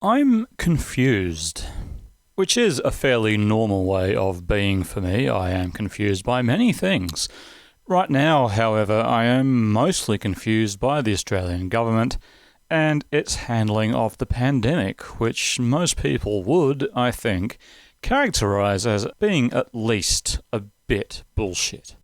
I'm confused, which is a fairly normal way of being for me. I am confused by many things. Right now, however, I am mostly confused by the Australian government and its handling of the pandemic, which most people would, I think, characterise as being at least a bit bullshit.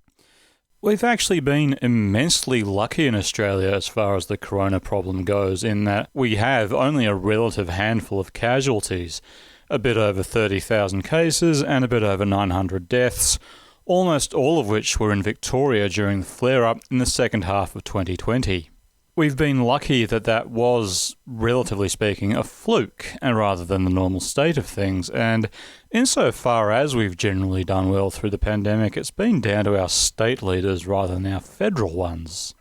We've actually been immensely lucky in Australia as far as the corona problem goes, in that we have only a relative handful of casualties, a bit over 30,000 cases and a bit over 900 deaths, almost all of which were in Victoria during the flare-up in the second half of 2020. We've been lucky that that was, relatively speaking, a fluke, and rather than the normal state of things, and insofar as we've generally done well through the pandemic, it's been down to our state leaders rather than our federal ones.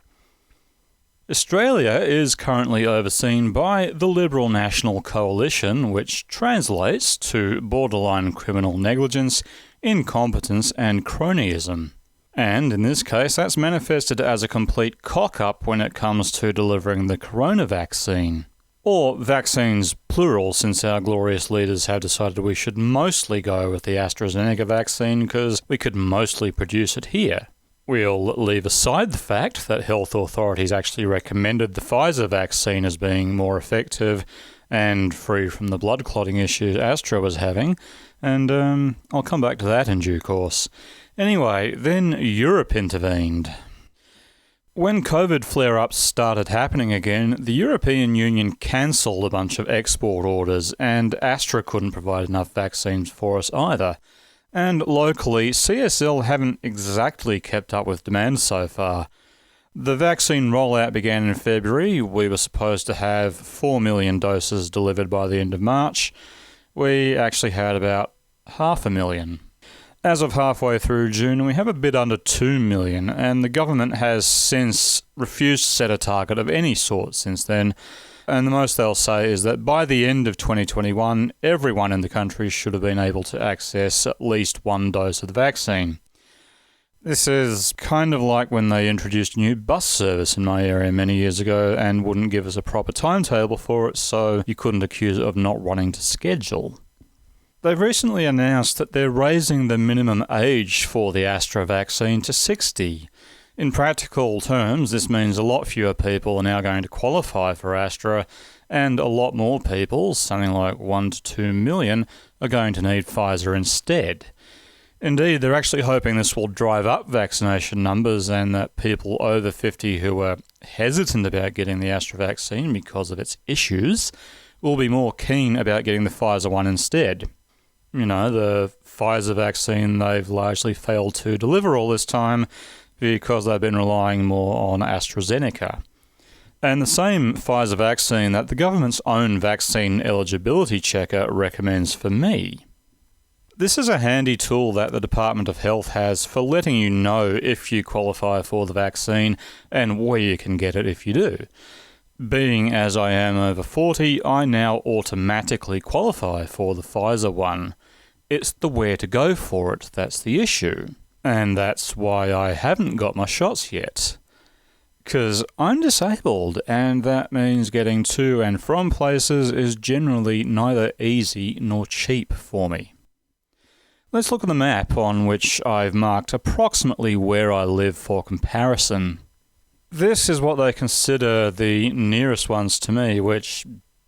Australia is currently overseen by the Liberal National Coalition, which translates to borderline criminal negligence, incompetence and cronyism. And in this case, that's manifested as a complete cock-up when it comes to delivering the corona vaccine. Or vaccines plural, since our glorious leaders have decided we should mostly go with the AstraZeneca vaccine because we could mostly produce it here. We'll leave aside the fact that health authorities actually recommended the Pfizer vaccine as being more effective and free from the blood clotting issue Astra was having, and I'll come back to that in due course. Anyway, then Europe intervened. When COVID flare-ups started happening again, the European Union cancelled a bunch of export orders, and Astra couldn't provide enough vaccines for us either. And locally, CSL haven't exactly kept up with demand so far. The vaccine rollout began in February. We were supposed to have 4 million doses delivered by the end of March. We actually had about 500,000. As of halfway through June, we have a bit under 2 million, and the government has since refused to set a target of any sort since then. And the most they'll say is that by the end of 2021, everyone in the country should have been able to access at least one dose of the vaccine. This is kind of like when they introduced a new bus service in my area many years ago and wouldn't give us a proper timetable for it, so you couldn't accuse it of not running to schedule. They've recently announced that they're raising the minimum age for the Astra vaccine to 60. In practical terms, this means a lot fewer people are now going to qualify for Astra, and a lot more people, something like 1 to 2 million, are going to need Pfizer instead. Indeed, they're actually hoping this will drive up vaccination numbers and that people over 50 who are hesitant about getting the Astra vaccine because of its issues will be more keen about getting the Pfizer one instead. You know, the Pfizer vaccine they've largely failed to deliver all this time because they've been relying more on AstraZeneca. And the same Pfizer vaccine that the government's own vaccine eligibility checker recommends for me. This is a handy tool that the Department of Health has for letting you know if you qualify for the vaccine and where you can get it if you do. Being as I am over 40, I now automatically qualify for the Pfizer one. It's the where to go for it that's the issue. And that's why I haven't got my shots yet. 'Cause I'm disabled, and that means getting to and from places is generally neither easy nor cheap for me. Let's look at the map on which I've marked approximately where I live for comparison. This is what they consider the nearest ones to me, which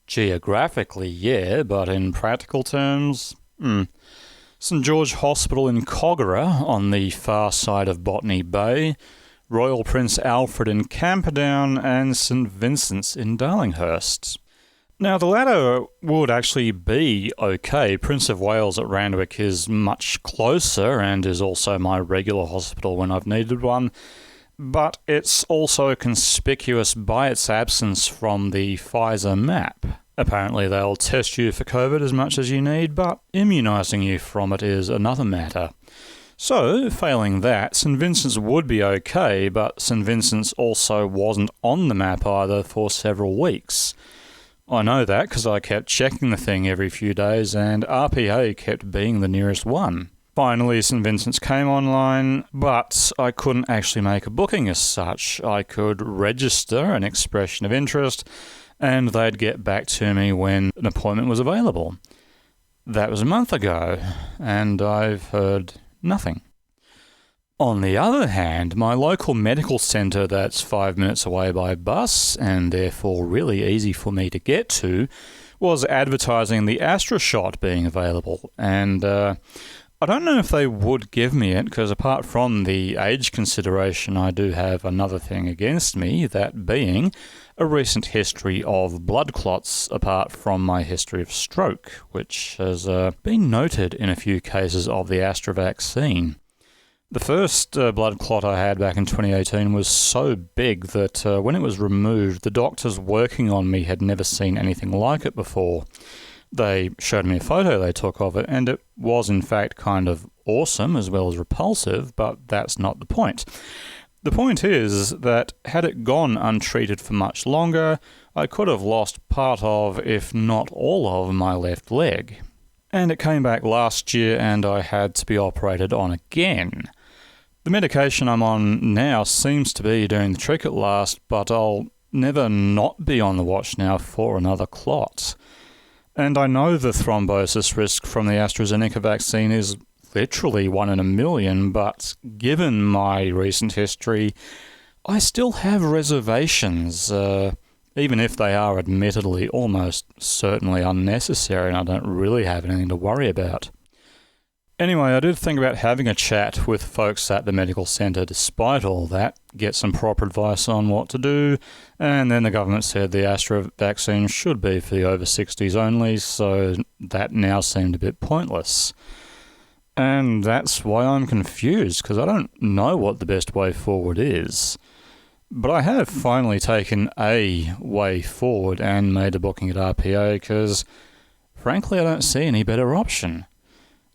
geographically, yeah, but in practical terms, St George Hospital in Kogarah on the far side of Botany Bay, Royal Prince Alfred in Camperdown, and St Vincent's in Darlinghurst. Now, the latter would actually be okay. Prince of Wales at Randwick is much closer and is also my regular hospital when I've needed one, but it's also conspicuous by its absence from the Pfizer map. Apparently they'll test you for COVID as much as you need, but immunising you from it is another matter. So, failing that, St Vincent's would be okay, but St Vincent's also wasn't on the map either for several weeks. I know that because I kept checking the thing every few days and RPA kept being the nearest one. Finally, St Vincent's came online, but I couldn't actually make a booking as such. I could register an expression of interest, and they'd get back to me when an appointment was available. That was a month ago, and I've heard nothing. On the other hand, my local medical centre that's 5 minutes away by bus, and therefore really easy for me to get to, was advertising the Astra shot being available, and I don't know if they would give me it, because apart from the age consideration, I do have another thing against me, that being a recent history of blood clots apart from my history of stroke, which has been noted in a few cases of the Astra vaccine. The first blood clot I had back in 2018 was so big that when it was removed, the doctors working on me had never seen anything like it before. They showed me a photo they took of it, and it was in fact kind of awesome as well as repulsive, but that's not the point. The point is that had it gone untreated for much longer, I could have lost part of, if not all of, my left leg. And it came back last year and I had to be operated on again. The medication I'm on now seems to be doing the trick at last, but I'll never not be on the watch now for another clot. And I know the thrombosis risk from the AstraZeneca vaccine is literally 1 in a million, but given my recent history, I still have reservations, even if they are admittedly almost certainly unnecessary and I don't really have anything to worry about. Anyway, I did think about having a chat with folks at the medical centre despite all that, get some proper advice on what to do, and then the government said the Astra vaccine should be for the over 60s only, so that now seemed a bit pointless. And that's why I'm confused, because I don't know what the best way forward is. But I have finally taken a way forward and made a booking at RPA, because frankly I don't see any better option.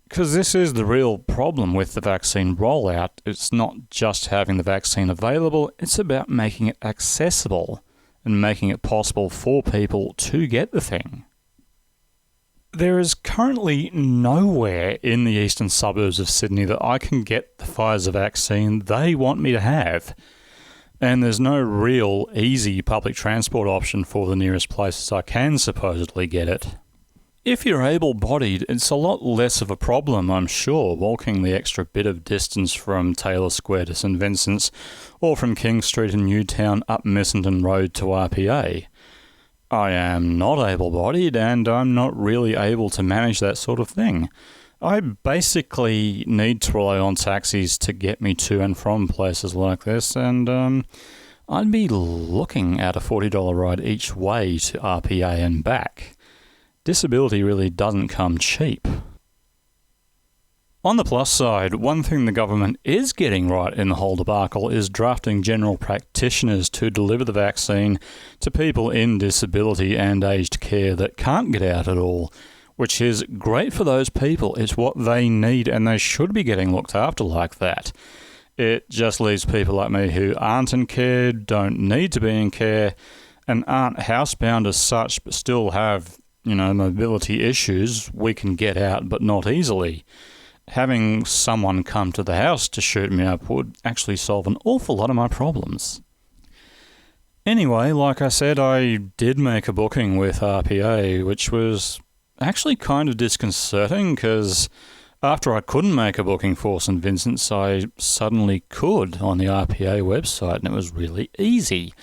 Because this is the real problem with the vaccine rollout. It's not just having the vaccine available, it's about making it accessible and making it possible for people to get the thing. There is currently nowhere in the eastern suburbs of Sydney that I can get the Pfizer vaccine they want me to have. And there's no real easy public transport option for the nearest places I can supposedly get it. If you're able-bodied, it's a lot less of a problem, I'm sure, walking the extra bit of distance from Taylor Square to St Vincent's or from King Street in Newtown up Missenden Road to RPA. I am not able-bodied and I'm not really able to manage that sort of thing. I basically need to rely on taxis to get me to and from places like this, and I'd be looking at a $40 ride each way to RPA and back. Disability really doesn't come cheap. On the plus side, one thing the government is getting right in the whole debacle is drafting general practitioners to deliver the vaccine to people in disability and aged care that can't get out at all, which is great for those people. It's what they need and they should be getting looked after like that. It just leaves people like me who aren't in care, don't need to be in care, and aren't housebound as such but still have, mobility issues. We can get out but not easily. Having someone come to the house to shoot me up would actually solve an awful lot of my problems. Anyway, like I said, I did make a booking with RPA, which was actually kind of disconcerting because after I couldn't make a booking for St Vincent's, I suddenly could on the RPA website, and it was really easy.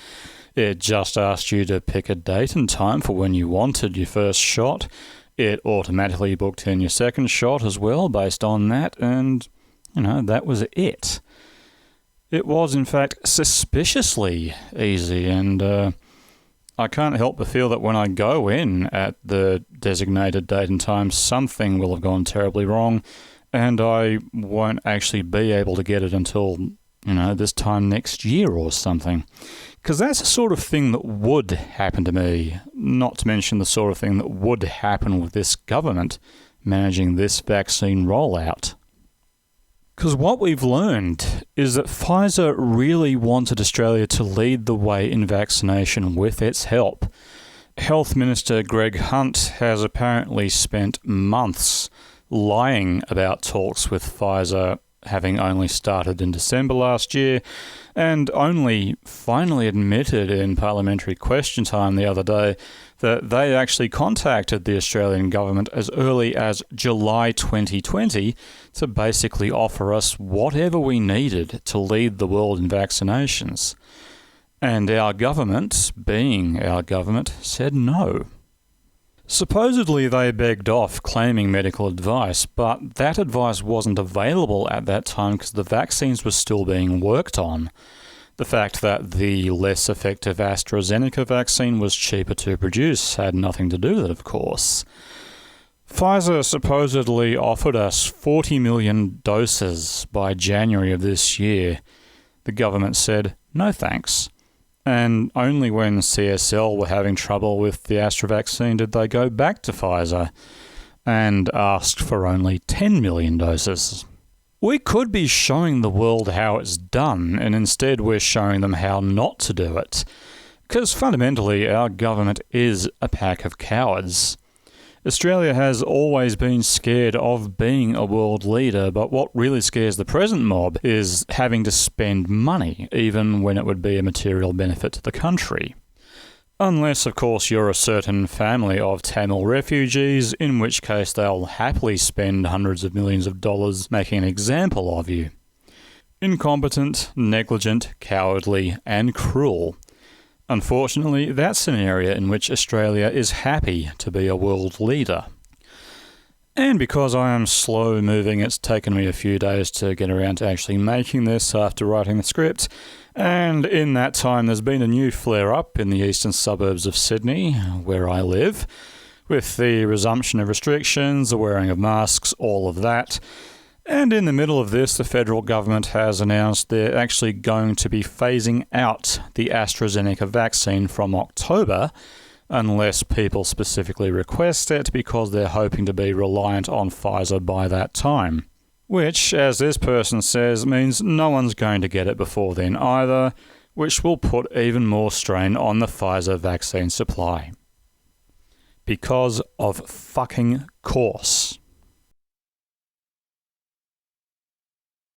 It just asked you to pick a date and time for when you wanted your first shot. It automatically booked in your second shot as well based on that, and, that was it. It was, in fact, suspiciously easy, and I can't help but feel that when I go in at the designated date and time, something will have gone terribly wrong, and I won't actually be able to get it until, this time next year or something. Because that's the sort of thing that would happen to me, not to mention the sort of thing that would happen with this government managing this vaccine rollout. Because what we've learned is that Pfizer really wanted Australia to lead the way in vaccination with its help. Health Minister Greg Hunt has apparently spent months lying about talks with Pfizer having only started in December last year, and only finally admitted in parliamentary question time the other day that they actually contacted the Australian government as early as July 2020 to basically offer us whatever we needed to lead the world in vaccinations. And our government, being our government, said no. Supposedly they begged off claiming medical advice, but that advice wasn't available at that time because the vaccines were still being worked on. The fact that the less effective AstraZeneca vaccine was cheaper to produce had nothing to do with it, of course. Pfizer supposedly offered us 40 million doses by January of this year. The government said, no thanks. And only when CSL were having trouble with the Astra vaccine did they go back to Pfizer and asked for only 10 million doses. We could be showing the world how it's done, and instead we're showing them how not to do it. Because fundamentally, our government is a pack of cowards. Australia has always been scared of being a world leader, but what really scares the present mob is having to spend money, even when it would be a material benefit to the country. Unless, of course, you're a certain family of Tamil refugees, in which case they'll happily spend hundreds of millions of dollars making an example of you. Incompetent, negligent, cowardly, and cruel. Unfortunately, that's an area in which Australia is happy to be a world leader. And because I am slow moving, it's taken me a few days to get around to actually making this after writing the script. And in that time, there's been a new flare-up in the eastern suburbs of Sydney, where I live, with the resumption of restrictions, the wearing of masks, all of that. And in the middle of this, the federal government has announced they're actually going to be phasing out the AstraZeneca vaccine from October, unless people specifically request it, because they're hoping to be reliant on Pfizer by that time. Which, as this person says, means no one's going to get it before then either, which will put even more strain on the Pfizer vaccine supply. Because of fucking course.